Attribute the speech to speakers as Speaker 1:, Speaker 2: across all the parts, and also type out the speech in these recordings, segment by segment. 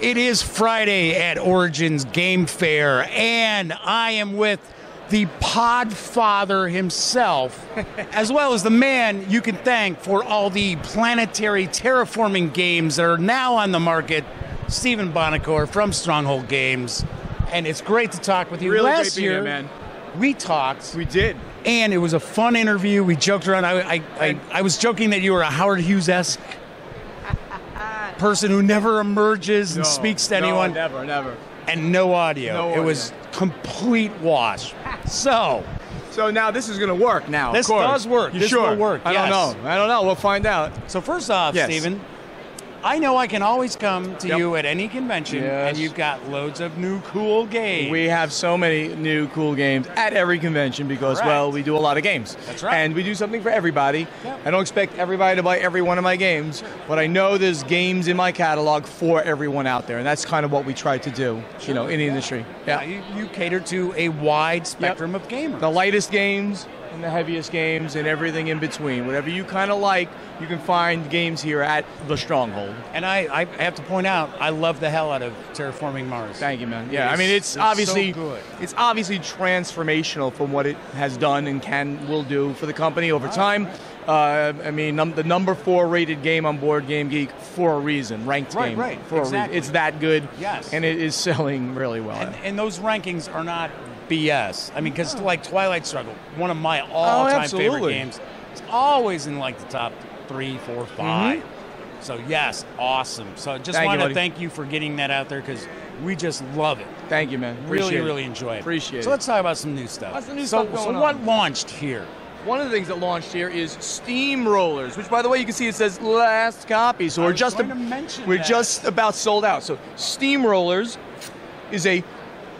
Speaker 1: It is Friday at Origins Game Fair, and I am with the Podfather himself, as well as the man you can thank for all the planetary terraforming games that are now on the market, Stephen Buonocore from Stronghold Games. And it's great to talk with you.
Speaker 2: Really
Speaker 1: Last
Speaker 2: great being
Speaker 1: year,
Speaker 2: here, man.
Speaker 1: we talked.
Speaker 2: We did.
Speaker 1: And it was a fun interview. We joked around. I was joking that you were a Howard Hughes-esque person who never emerges and speaks to anyone.
Speaker 2: No, never.
Speaker 1: And no audio.
Speaker 2: No
Speaker 1: it
Speaker 2: audio.
Speaker 1: was complete wash. So
Speaker 2: now this is going to work now.
Speaker 1: This
Speaker 2: of course.
Speaker 1: does work.
Speaker 2: You
Speaker 1: This
Speaker 2: sure?
Speaker 1: will work,
Speaker 2: I
Speaker 1: yes.
Speaker 2: don't know. We'll find out.
Speaker 1: So first off,
Speaker 2: Yes.
Speaker 1: Stephen, I know I can always come to
Speaker 2: Yep.
Speaker 1: you at any convention,
Speaker 2: Yes.
Speaker 1: and you've got loads of new cool games.
Speaker 2: We have so many new cool games at every convention because,
Speaker 1: Correct.
Speaker 2: well, we do a lot of games.
Speaker 1: That's right.
Speaker 2: And we do something for everybody.
Speaker 1: Yep.
Speaker 2: I don't expect everybody to buy every one of my games, but I know there's games in my catalog for everyone out there, and that's kind of what we try to do, in the industry. Yeah.
Speaker 1: You cater to a wide spectrum of gamers.
Speaker 2: The lightest games and the heaviest games and everything in between. Whatever you kind of like, you can find games here at the Stronghold.
Speaker 1: And I have to point out, I love the hell out of Terraforming Mars.
Speaker 2: Thank you, man.
Speaker 1: It
Speaker 2: Yeah, I
Speaker 1: is-
Speaker 2: mean, it's obviously
Speaker 1: so good.
Speaker 2: it's obviously transformational from what it has done and will do for the company over time. The number 4 rated game on Board Game Geek for a reason, ranked
Speaker 1: Right,
Speaker 2: game
Speaker 1: right,
Speaker 2: for a
Speaker 1: exactly.
Speaker 2: reason. It's that good,
Speaker 1: Yes.
Speaker 2: and it is selling really well.
Speaker 1: And those rankings are not BS. I mean, because like Twilight Struggle, one of my all-time favorite
Speaker 2: absolutely.
Speaker 1: games, it's always in like the top 3, 4, 5. So yes, awesome. So just
Speaker 2: Thank you,
Speaker 1: want to
Speaker 2: buddy.
Speaker 1: thank you for getting that out there because we just love it.
Speaker 2: Thank you, man.
Speaker 1: Really,
Speaker 2: Appreciate it.
Speaker 1: really enjoy it.
Speaker 2: Appreciate
Speaker 1: So
Speaker 2: it.
Speaker 1: let's talk about some new stuff.
Speaker 2: What's the new
Speaker 1: so,
Speaker 2: stuff going
Speaker 1: so
Speaker 2: on?
Speaker 1: what launched here?
Speaker 2: One of the things that launched here is Steamrollers, which, by the way, you can see it says last copy. So
Speaker 1: I
Speaker 2: we're
Speaker 1: was
Speaker 2: just
Speaker 1: going to mention
Speaker 2: we're
Speaker 1: that.
Speaker 2: just about sold out. So Steamrollers is a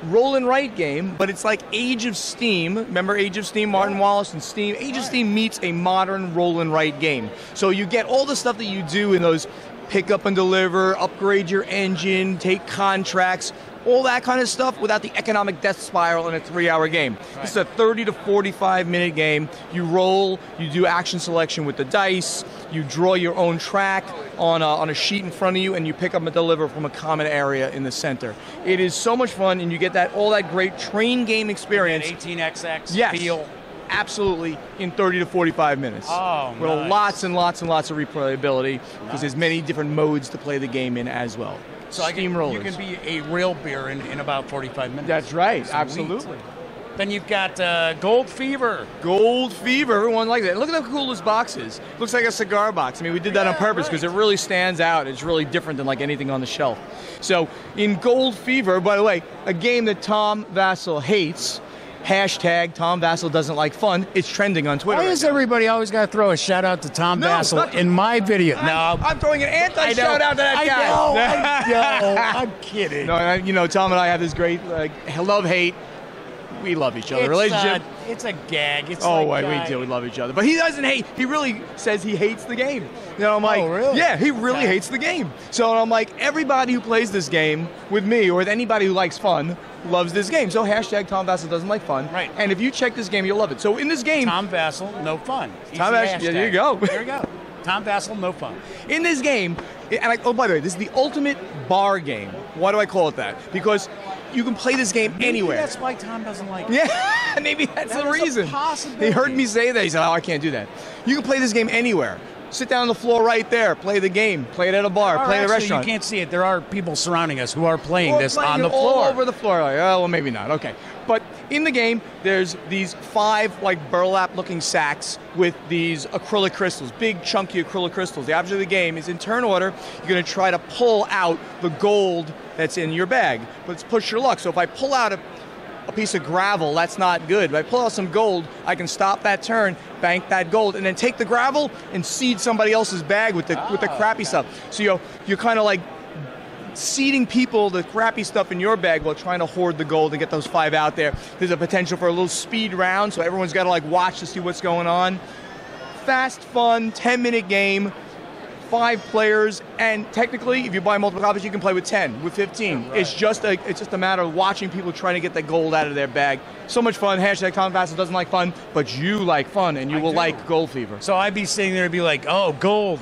Speaker 2: roll and write game, but it's like Age of Steam. Remember Age of Steam, Martin Wallace and Steam? Age of Steam meets a modern roll and write game. So you get all the stuff that you do in those pick up and deliver, upgrade your engine, take contracts, all that kind of stuff without the economic death spiral in a 3-hour game.
Speaker 1: Right.
Speaker 2: This is a 30 to 45 minute game. You roll, you do action selection with the dice, you draw your own track on a sheet in front of you, and you pick up and deliver from a common area in the center. It is so much fun, and you get all that great train game experience.
Speaker 1: 18XX
Speaker 2: Yes.
Speaker 1: feel.
Speaker 2: Absolutely, in 30 to 45 minutes.
Speaker 1: Oh,
Speaker 2: with
Speaker 1: nice.
Speaker 2: lots and lots and lots of replayability, because there's many different modes to play the game in as well.
Speaker 1: So you
Speaker 2: Steamrollers.
Speaker 1: can be a real beer in about 45 minutes.
Speaker 2: That's right,
Speaker 1: Sweet.
Speaker 2: absolutely.
Speaker 1: Then you've got Gold Fever.
Speaker 2: Gold Fever, everyone likes it. Look at how cool this box is. Looks like a cigar box. I mean, we did that on purpose because it really stands out. It's really different than like anything on the shelf. So in Gold Fever, by the way, a game that Tom Vassell hates, hashtag Tom Vassell doesn't like fun, it's trending on Twitter.
Speaker 1: Why
Speaker 2: right
Speaker 1: does
Speaker 2: now.
Speaker 1: everybody always got to throw a shout out to Tom
Speaker 2: No,
Speaker 1: Vassell
Speaker 2: not-
Speaker 1: in my video?
Speaker 2: I'm throwing an anti-shout out to that guy.
Speaker 1: I know. I'm kidding.
Speaker 2: No, Tom and I have this great love-hate. We love each other. Relationship.
Speaker 1: It's a gag. It's
Speaker 2: Oh,
Speaker 1: like,
Speaker 2: we do. We love each other. But he doesn't hate. He really says he hates the game. I'm like,
Speaker 1: really?
Speaker 2: yeah, he really
Speaker 1: Okay.
Speaker 2: hates the game. So I'm like, everybody who plays this game with me or with anybody who likes fun loves this game. So hashtag Tom Vassell doesn't like fun.
Speaker 1: Right.
Speaker 2: And if you check this game, you'll love it. So in this game,
Speaker 1: Tom Vassell, no fun.
Speaker 2: Tom
Speaker 1: Easy
Speaker 2: Vassell, yeah,
Speaker 1: hashtag.
Speaker 2: there you go.
Speaker 1: There you go. Tom Vassell, no fun.
Speaker 2: in this game, oh, by the way, this is the ultimate bar game. Why do I call it that? Because you can play this game
Speaker 1: Maybe
Speaker 2: anywhere.
Speaker 1: that's why Tom doesn't like it.
Speaker 2: Yeah, maybe that's
Speaker 1: That
Speaker 2: the
Speaker 1: is a
Speaker 2: reason.
Speaker 1: possibility.
Speaker 2: He heard me say that. He said, "Oh, I can't do that." You can play this game anywhere. Sit down on the floor right there. Play the game. Play it at a bar.
Speaker 1: Or
Speaker 2: Play at a
Speaker 1: actually,
Speaker 2: restaurant.
Speaker 1: You can't see it. There are people surrounding us who are playing
Speaker 2: Or
Speaker 1: this
Speaker 2: playing
Speaker 1: on
Speaker 2: it
Speaker 1: the floor.
Speaker 2: all over the floor. Like, oh, well, maybe not. Okay, but in the game, there's these 5 like burlap-looking sacks with these acrylic crystals, big chunky acrylic crystals. The object of the game is in turn order. You're going to try to pull out the gold that's in your bag, but it's push your luck. So if I pull out a piece of gravel, that's not good. If I pull out some gold, I can stop that turn, bank that gold, and then take the gravel and seed somebody else's bag with the crappy stuff. So you're kind of like seeding people the crappy stuff in your bag while trying to hoard the gold and get those 5 out there. There's a potential for a little speed round, so everyone's got to like watch to see what's going on. Fast, fun, 10-minute game. 5 players, and technically, if you buy multiple copies, you can play with 10, with 15.
Speaker 1: Right.
Speaker 2: It's just a matter of watching people trying to get that gold out of their bag. So much fun. Hashtag Tom Bassett doesn't like fun, but you like fun, and you will like Gold Fever.
Speaker 1: So I'd be sitting there and be like, oh, gold,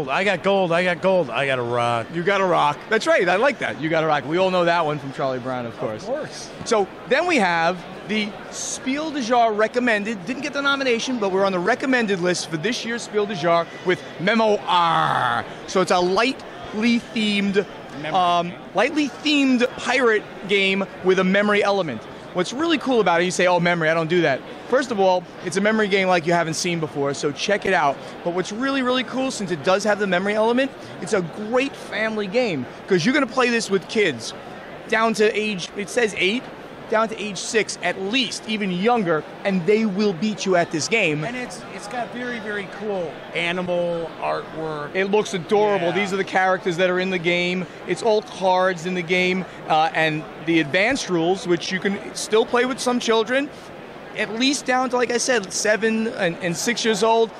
Speaker 1: I got gold, I got to rock.
Speaker 2: You got to rock. That's right. I like that. You got to rock. We all know that one from Charlie Brown, of course.
Speaker 1: Of course.
Speaker 2: So then we have the Spiel des Jahres recommended. Didn't get the nomination, but we're on the recommended list for this year's Spiel des Jahres with Memoir. So it's a lightly themed pirate game with a memory element. What's really cool about it, you say, oh, memory, I don't do that. First of all, it's a memory game like you haven't seen before, so check it out. But what's really, really cool, since it does have the memory element, it's a great family game, because you're going to play this with kids down to age, it says 8, down to age 6 at least, even younger, and they will beat you at this game.
Speaker 1: And it's got very, very cool animal artwork.
Speaker 2: It looks adorable.
Speaker 1: Yeah.
Speaker 2: These are the characters that are in the game. It's all cards in the game, and the advanced rules, which you can still play with some children, at least down to, like I said, 7 and 6 years old.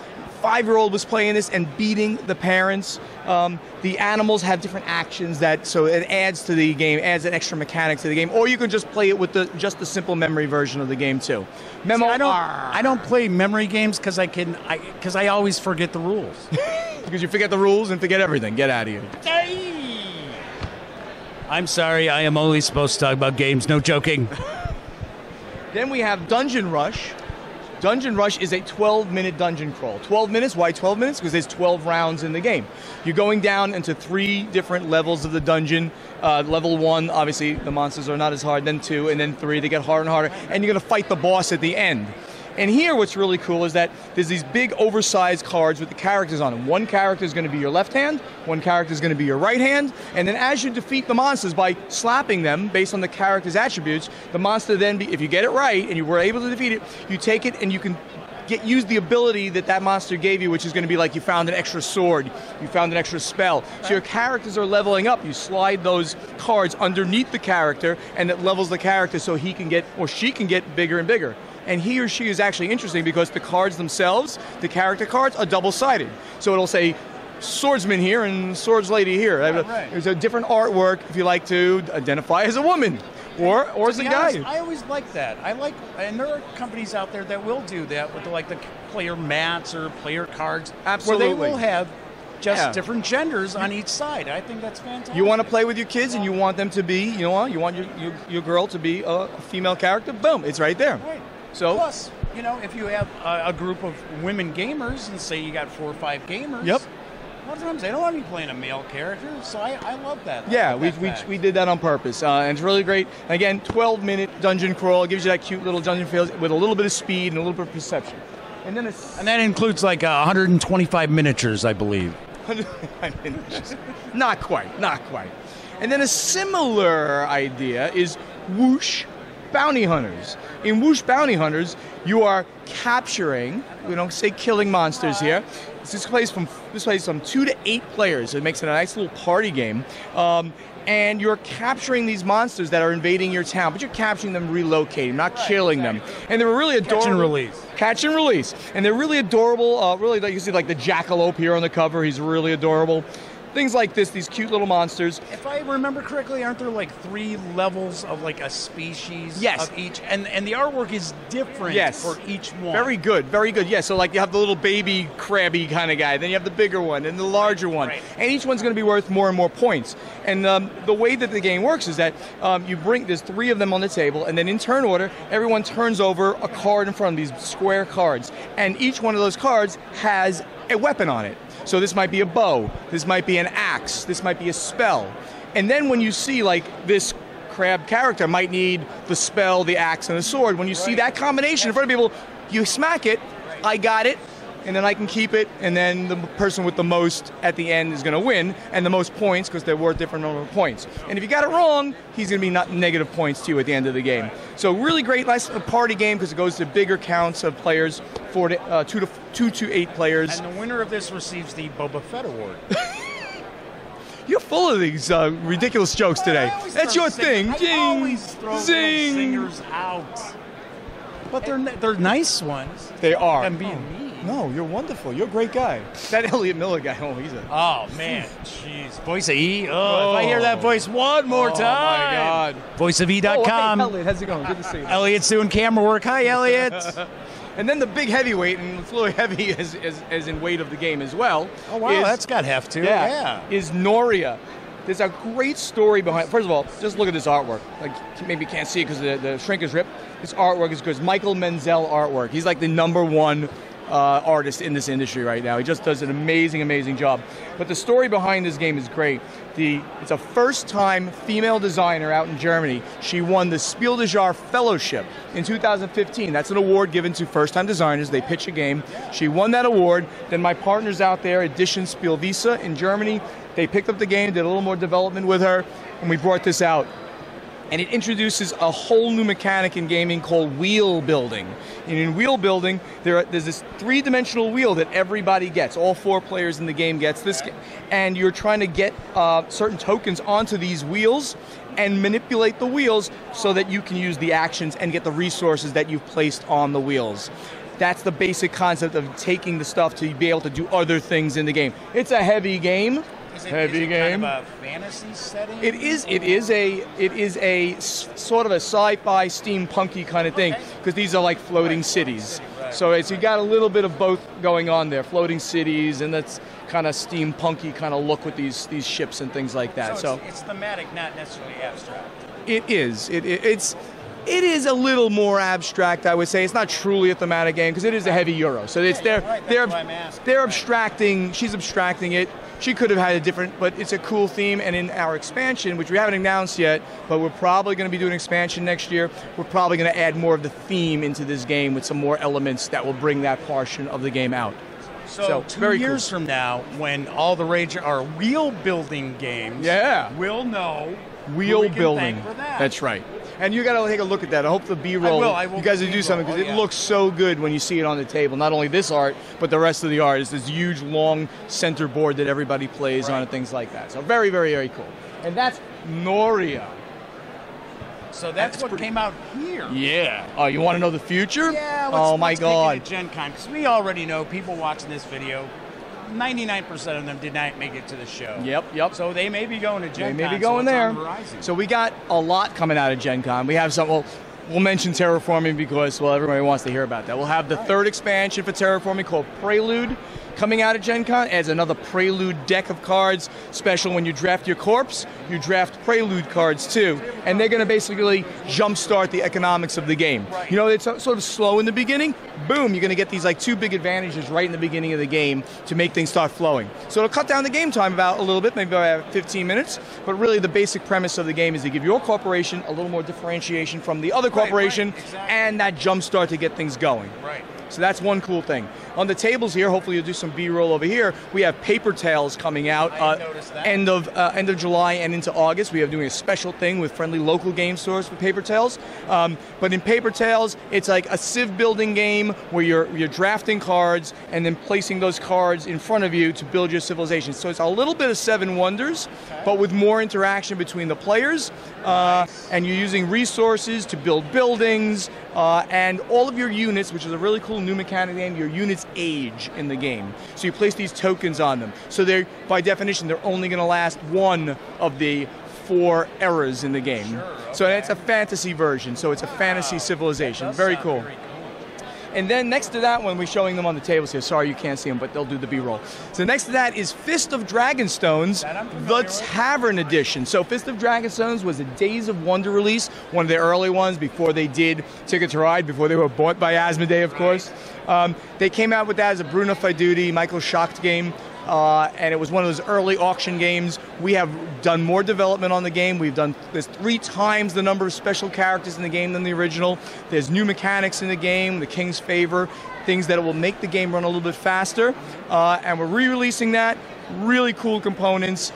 Speaker 2: 5-year-old was playing this and beating the parents. The animals have different actions so it adds to the game, adds an extra mechanic to the game. Or you can just play it with just the simple memory version of the game too.
Speaker 1: I don't play memory games because I always forget the rules.
Speaker 2: Because you forget the rules and forget everything. Get out of here.
Speaker 1: I'm sorry, I am only supposed to talk about games, no joking.
Speaker 2: Then we have Dungeon Rush. Dungeon Rush is a 12-minute dungeon crawl. 12 minutes, why 12 minutes? Because there's 12 rounds in the game. You're going down into 3 different levels of the dungeon. Level 1, obviously, the monsters are not as hard. Then 2, and then 3, they get harder and harder. And you're going to fight the boss at the end. And here, what's really cool is that there's these big, oversized cards with the characters on them. One character is going to be your left hand, one character is going to be your right hand, and then as you defeat the monsters by slapping them based on the character's attributes, the monster then, if you get it right and you were able to defeat it, you take it and you can use the ability that monster gave you, which is going to be like you found an extra sword, you found an extra spell. So your characters are leveling up. You slide those cards underneath the character, and it levels the character so he can get, or she can get, bigger and bigger. And he or she is actually interesting because the cards themselves, the character cards, are double-sided. So it'll say swordsman here and swords lady here.
Speaker 1: Right.
Speaker 2: There's a different artwork if you like to identify as a woman or as a guy.
Speaker 1: I always like that. And there are companies out there that will do that with the player mats or player cards.
Speaker 2: Absolutely.
Speaker 1: Where they will have just different genders on each side. I think that's fantastic.
Speaker 2: You want to play with your kids and you want them to be, you want your girl to be a female character, boom, it's right there.
Speaker 1: Right.
Speaker 2: So,
Speaker 1: plus, if you have a group of women gamers and say you got 4 or 5 gamers,
Speaker 2: yep.
Speaker 1: A lot of times they don't want to be playing a male character, so I love that.
Speaker 2: Yeah, we did that on purpose, and it's really great. Again, 12-minute dungeon crawl. It gives you that cute little dungeon feel with a little bit of speed and a little bit of perception. And
Speaker 1: that includes 125 miniatures, I believe.
Speaker 2: 125 miniatures. Not quite. And then a similar idea is Whoosh Bounty Hunters. In Whoosh Bounty Hunters, you are capturing, we don't say killing monsters here. This plays from 2 to 8 players. It makes it a nice little party game. And you're capturing these monsters that are invading your town, but you're capturing them, relocating, not killing them. And they're really adorable. Catch and release. And they're really adorable. Really, you see the jackalope here on the cover. He's really adorable. Things like this, these cute little monsters.
Speaker 1: If I remember correctly, aren't there 3 levels of a species of each? And the artwork is different for each one.
Speaker 2: Very good. Yeah, so you have the little baby crabby kind of guy, then you have the bigger one and the larger one. Right. And each one's going to be worth more and more points. And the way that the game works is that there's 3 of them on the table, and then in turn order, everyone turns over a card in front of these square cards. And each one of those cards has a weapon on it. So this might be a bow, this might be an axe, this might be a spell. And then when you see this crab character might need the spell, the axe, and the sword, when you see that combination in front of people, you smack it, I got it, and then I can keep it, and then the person with the most at the end is going to win, and the most points, because they're worth different number of points. And if you got it wrong, he's going to be not negative points to you at the end of the game. So really great, nice party game, because it goes to bigger counts of players, 2 to 8 players.
Speaker 1: And the winner of this receives the Boba Fett Award.
Speaker 2: You're full of these ridiculous jokes today. That's your thing.
Speaker 1: I always throw singers out. But they're nice ones.
Speaker 2: They are.
Speaker 1: I'm being mean.
Speaker 2: No, you're wonderful. You're a great guy. That Elliot Miller guy, he's a...
Speaker 1: Oh, man. Jeez. Voice of E? Oh, if I hear that voice one more time.
Speaker 2: Oh, my God.
Speaker 1: Voiceofe.com.
Speaker 2: Hey, Elliot, how's it going? Good to see you.
Speaker 1: Elliot's doing camera work. Hi, Elliot.
Speaker 2: And then the big heavyweight, and it's really heavy as in weight of the game as well.
Speaker 1: Oh, wow. That's got heft, too. Yeah.
Speaker 2: Is Noria. There's a great story behind. First of all, just look at this artwork. Like, maybe you can't see it because the shrink is ripped. This artwork is good. It's Michael Menzel artwork. He's like the #1 artist in this industry right now. He just does an amazing, amazing job. But the story behind this game is great. It's a first-time female designer out in Germany. She won the Spiel des Jahres Fellowship in 2015. That's an award given to first-time designers. They pitch a game. She won that award. Then my partners out there, Edition Spielwiese in Germany, they picked up the game, did a little more development with her, and we brought this out. And it introduces a whole new mechanic in gaming called wheel building. And in wheel building, there's this 3-dimensional wheel that everybody gets. All 4 players in the game gets this. And you're trying to get certain tokens onto these wheels and manipulate the wheels so that you can use the actions and get the resources that you've placed on the wheels. That's the basic concept of taking the stuff to be able to do other things in the game. It's a heavy game.
Speaker 1: Is it kind of a fantasy setting?
Speaker 2: It is a sort of a sci-fi steampunky kind of thing, because these are like floating cities.
Speaker 1: Right.
Speaker 2: So you got a little bit of both going on there, floating cities, and that's kind of steampunky kind of look with these ships and things like that.
Speaker 1: So it's thematic, not necessarily abstract.
Speaker 2: It is. It is a little more abstract, I would say. It's not truly a thematic game because it is a heavy Euro. So it's they're abstracting. She's abstracting it. She could have had a different, but it's a cool theme. And in our expansion, which we haven't announced yet, but we're probably going to be doing expansion next year, we're probably going to add more of the theme into this game with some more elements that will bring that portion of the game out.
Speaker 1: So 2 years from now, when all the rage are wheel building games, we'll know
Speaker 2: wheel building.
Speaker 1: For that.
Speaker 2: That's right. And you got to take a look at that. I hope the B-roll,
Speaker 1: I will
Speaker 2: you guys will do something, because it looks so good when you see it on the table. Not only this art, but the rest of the art. It's this huge, long center board that everybody plays on and things like that. So very, very, very cool. And that's Noria.
Speaker 1: So that's what came out here.
Speaker 2: Yeah. Oh, you want to know the future?
Speaker 1: Yeah.
Speaker 2: My God.
Speaker 1: Let's kick it at Gen Con, because we already know people watching this video, 99% of them did not make it to the show.
Speaker 2: Yep.
Speaker 1: So they may be going to Gen Con.
Speaker 2: They may be going there. So we got a lot coming out of Gen Con. We have some, we'll mention terraforming because, everybody wants to hear about that. We'll have the 3rd expansion for terraforming called Prelude coming out of Gen Con. Adds another Prelude deck of cards. Special when you draft your corpse, you draft Prelude cards too. And they're going to basically jumpstart the economics of the game. You know, it's sort of slow in the beginning. Boom, you're going to get these like 2 big advantages right in the beginning of the game to make things start flowing. So it'll cut down the game time about a little bit, maybe about 15 minutes. But really the basic premise of the game is to give your corporation a little more differentiation from the other corporation,
Speaker 1: exactly.
Speaker 2: And that jumpstart to get things going.
Speaker 1: Right.
Speaker 2: So that's one cool thing. On the tables here, hopefully you'll do some B-roll over here. We have Paper Tales coming out end of July and into August. We are doing a special thing with friendly local game stores for Paper Tales. But in Paper Tales, it's like a civ building game where you're drafting cards and then placing those cards in front of you to build your civilization. So it's a little bit of Seven Wonders, but with more interaction between the players. And you're using resources to build buildings, and all of your units, which is a really cool new mechanic game, your units age in the game. So you place these tokens on them. So they're, by definition, they're only going to last one of the 4 eras in the game.
Speaker 1: Sure, okay.
Speaker 2: So it's a fantasy version, so it's a fantasy civilization. Very cool. And then next to that one, we're showing them on the tables here. Sorry you can't see them, but they'll do the B-roll. So next to that is Fist of Dragonstones, the Tavern Edition. So Fist of Dragonstones was a Days of Wonder release, one of the early ones before they did Ticket to Ride, before they were bought by Asmodee, of course. They came out with that as a Bruno Faiduti, Michael Schacht game. And it was one of those early auction games. We have done more development on the game. There's 3 times the number of special characters in the game than the original. There's new mechanics in the game, the King's Favor, things that will make the game run a little bit faster. And we're re-releasing that. Really cool components.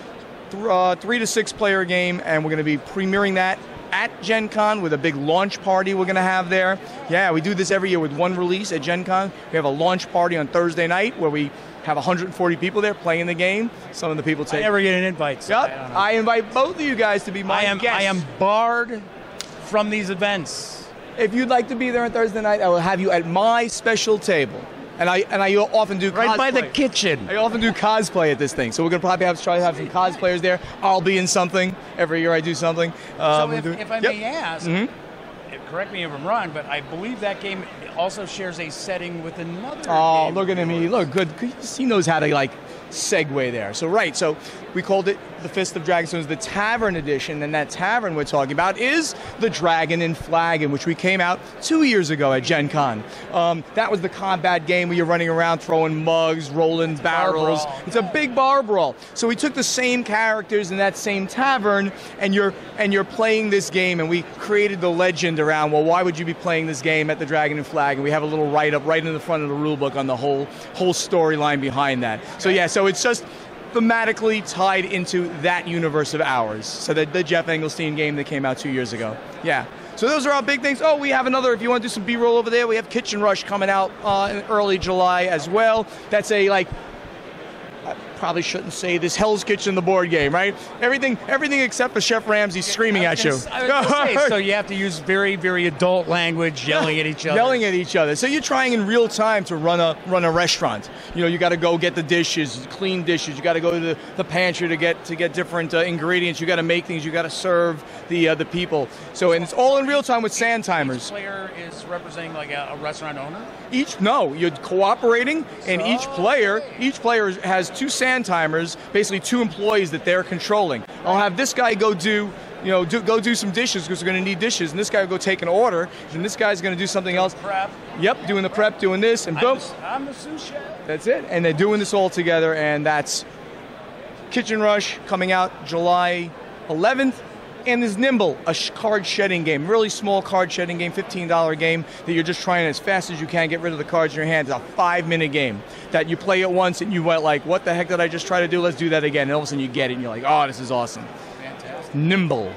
Speaker 2: 3 to 6 player game, and we're going to be premiering that at Gen Con with a big launch party we're going to have there. Yeah, we do this every year with one release at Gen Con. We have a launch party on Thursday night where we have 140 people there playing the game. Some of the people take...
Speaker 1: I never get an invite. So
Speaker 2: yep, I invite both of you guys to be my guests.
Speaker 1: I am barred from these events.
Speaker 2: If you'd like to be there on Thursday night, I will have you at my special table And I often do
Speaker 1: Right
Speaker 2: cosplay.
Speaker 1: by the kitchen.
Speaker 2: I often do cosplay at this thing, so we're gonna probably try to have some cosplayers there. I'll be in something every year. I do something.
Speaker 1: So if I may ask, correct me if I'm wrong, but I believe that game also shares a setting with another.
Speaker 2: Oh,
Speaker 1: game.
Speaker 2: look at him! He look good. He knows how to like segue there. So right, so we called it the Fist of Dragonstones, the Tavern Edition, and that tavern we're talking about is the Dragon and Flagon, which we came out 2 years ago at Gen Con. That was the combat game where you're running around throwing mugs, rolling barrels. It's a big bar brawl. So we took the same characters in that same tavern, and you're playing this game, and we created the legend around, well, why would you be playing this game at the Dragon and Flagon? We have a little write-up right in the front of the rulebook on the whole storyline behind that. So yeah, so it's just thematically tied into that universe of ours. So the Jeff Engelstein game that came out 2 years ago. Yeah. So those are our big things. Oh, we have another, if you want to do some B-roll over there, we have Kitchen Rush coming out in early July as well. That's a, like, I probably shouldn't say this, Hell's Kitchen, the board game, right? Everything except for Chef Ramsay screaming at you.
Speaker 1: I was gonna say, so you have to use very, very adult language, yelling at each other.
Speaker 2: Yelling at each other. So you're trying in real time to run a restaurant. You know, you got to go get the dishes, clean dishes. You got to go to the pantry to get different ingredients. You got to make things. You got to serve the people. So and it's all in real time with sand timers.
Speaker 1: Each player is representing like a restaurant owner.
Speaker 2: You're cooperating, and each player has 2 sand timers, basically 2 employees that they're controlling. I'll have this guy go do some dishes because we're going to need dishes, and this guy will go take an order, and this guy's going to do something else.
Speaker 1: Prep.
Speaker 2: Yep, doing the prep, doing this, and boom.
Speaker 1: I'm the sous chef.
Speaker 2: That's it, and they're doing this all together, and that's Kitchen Rush coming out July 11th. And there's Nimble, a card shedding game, really small card shedding game, $15 game that you're just trying as fast as you can get rid of the cards in your hands. It's a 5-minute game that you play it once and you went like, what the heck did I just try to do? Let's do that again. And all of a sudden you get it and you're like, oh, this is awesome.
Speaker 1: Fantastic.
Speaker 2: Nimble.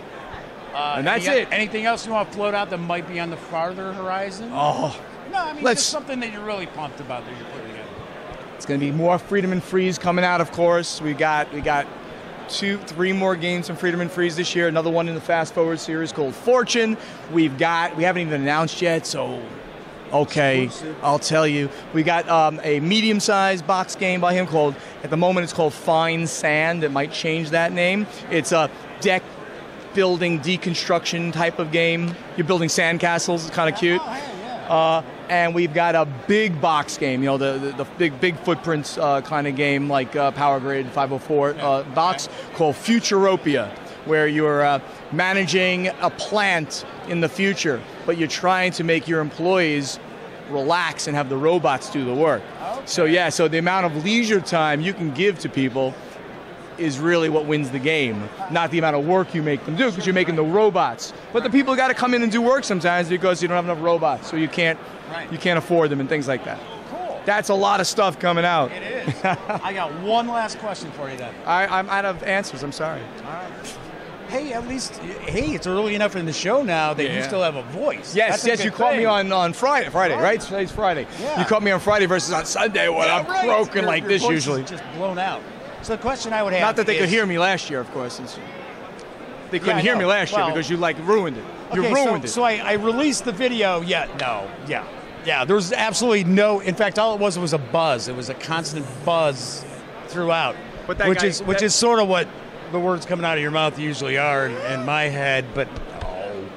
Speaker 2: And that's it.
Speaker 1: Anything else you want to float out that might be on the farther horizon?
Speaker 2: Oh.
Speaker 1: No, I mean, just something that you're really pumped about that you're putting together.
Speaker 2: It's going to be more Freedom and Freeze coming out, of course. We got 2-3 more games from Freedom and Freeze this year. Another one in the Fast Forward series called Fortune. We haven't even announced yet, so okay, I'll tell you. We got a medium-sized box game by him called, at the moment it's called Fine Sand. It might change that name. It's a deck building deconstruction type of game. You're building sandcastles. It's kind of cute. And we've got a big box game, you know, the big footprints kind of game like Power Grid 504 box called Futuropia, where you're managing a plant in the future, but you're trying to make your employees relax and have the robots do the work. Okay. So the amount of leisure time you can give to people is really what wins the game, not the amount of work you make them do, because you're making the robots. But the people got to come in and do work sometimes because you don't have enough robots, so you can't afford them and things like that.
Speaker 1: Cool.
Speaker 2: That's a lot of stuff coming out.
Speaker 1: It is. I got one last question for you then.
Speaker 2: I'm out of answers. I'm sorry.
Speaker 1: All right. Hey, it's early enough in the show now that you still have a voice.
Speaker 2: Yes, you caught me on Friday, right? Today's Friday.
Speaker 1: Yeah.
Speaker 2: You caught me on Friday versus on Sunday when I'm broken like this usually.
Speaker 1: Just blown out. So the question I would have
Speaker 2: Not that they could hear me last year, of course. They couldn't hear me last year because you ruined it. You ruined it.
Speaker 1: So I released the video. Yeah. There was absolutely no. In fact, all it was a buzz. It was a constant buzz throughout, which is sort of what the words coming out of your mouth usually are in my head. But no.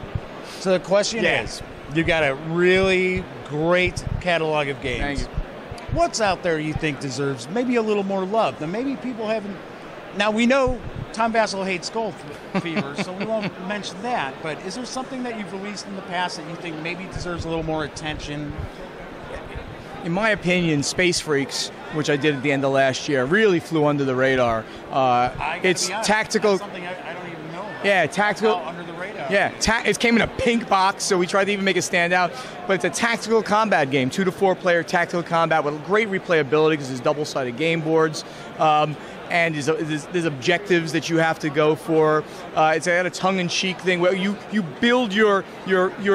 Speaker 1: So the question is, you got a really great catalog of games.
Speaker 2: Thank you.
Speaker 1: What's out there you think deserves maybe a little more love? Now, maybe people haven't. Now, we know Tom Vassell hates Skull Fever, so we won't mention that. But is there something that you've released in the past that you think maybe deserves a little more attention?
Speaker 2: In my opinion, Space Freaks, which I did at the end of last year, really flew under the radar. It's tactical.
Speaker 1: That's something I don't even know about.
Speaker 2: Yeah, tactical.
Speaker 1: Under the radar.
Speaker 2: Yeah, it came in a pink box, so we tried to even make it stand out. But it's a tactical combat game, 2 to 4 player tactical combat with great replayability because there's double-sided game boards. And there's objectives that you have to go for. It's got a tongue-in-cheek thing where you build your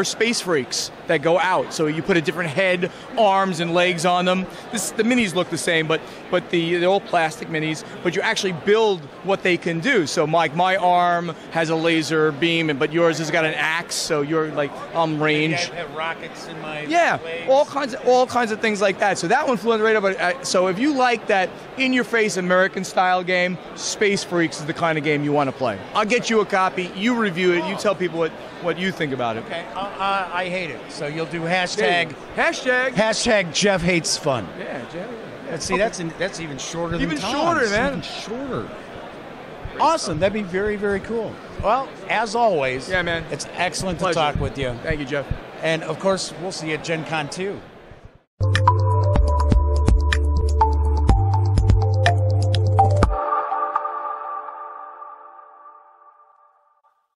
Speaker 2: Space Freaks that go out. So you put a different head, arms, and legs on them. The minis look the same, but they're all plastic minis. But you actually build what they can do. So my arm has a laser beam, but yours has got an axe. So you're like range.
Speaker 1: I have rockets in my
Speaker 2: legs. all kinds of things like that. So that one flew right over. So if you like that in-your-face American-style game, Space Freaks is the kind of game you want to play. I'll get you a copy. You review it. You tell people what you think about it.
Speaker 1: Okay. I hate it. So you'll do hashtag Jeff hates fun.
Speaker 2: Yeah, Jeff.
Speaker 1: Let's see, that's even shorter than Tom's.
Speaker 2: Shorter, man.
Speaker 1: Even shorter. Awesome. That'd be very, very cool. Well, as always,
Speaker 2: yeah, man.
Speaker 1: It's excellent
Speaker 2: Pleasure.
Speaker 1: to talk with you.
Speaker 2: Thank you, Jeff.
Speaker 1: And of course, we'll see you at Gen Con 2.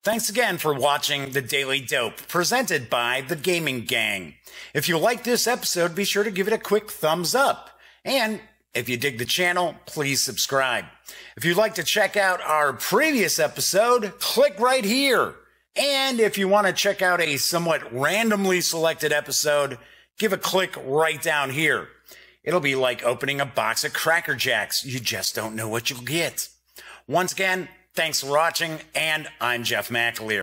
Speaker 1: Thanks again for watching The Daily Dope, presented by The Gaming Gang. If you like this episode, be sure to give it a quick thumbs up. And if you dig the channel, please subscribe. If you'd like to check out our previous episode, click right here. And if you want to check out a somewhat randomly selected episode, give a click right down here. It'll be like opening a box of Cracker Jacks. You just don't know what you'll get. Once again, thanks for watching, and I'm Jeff McAleer.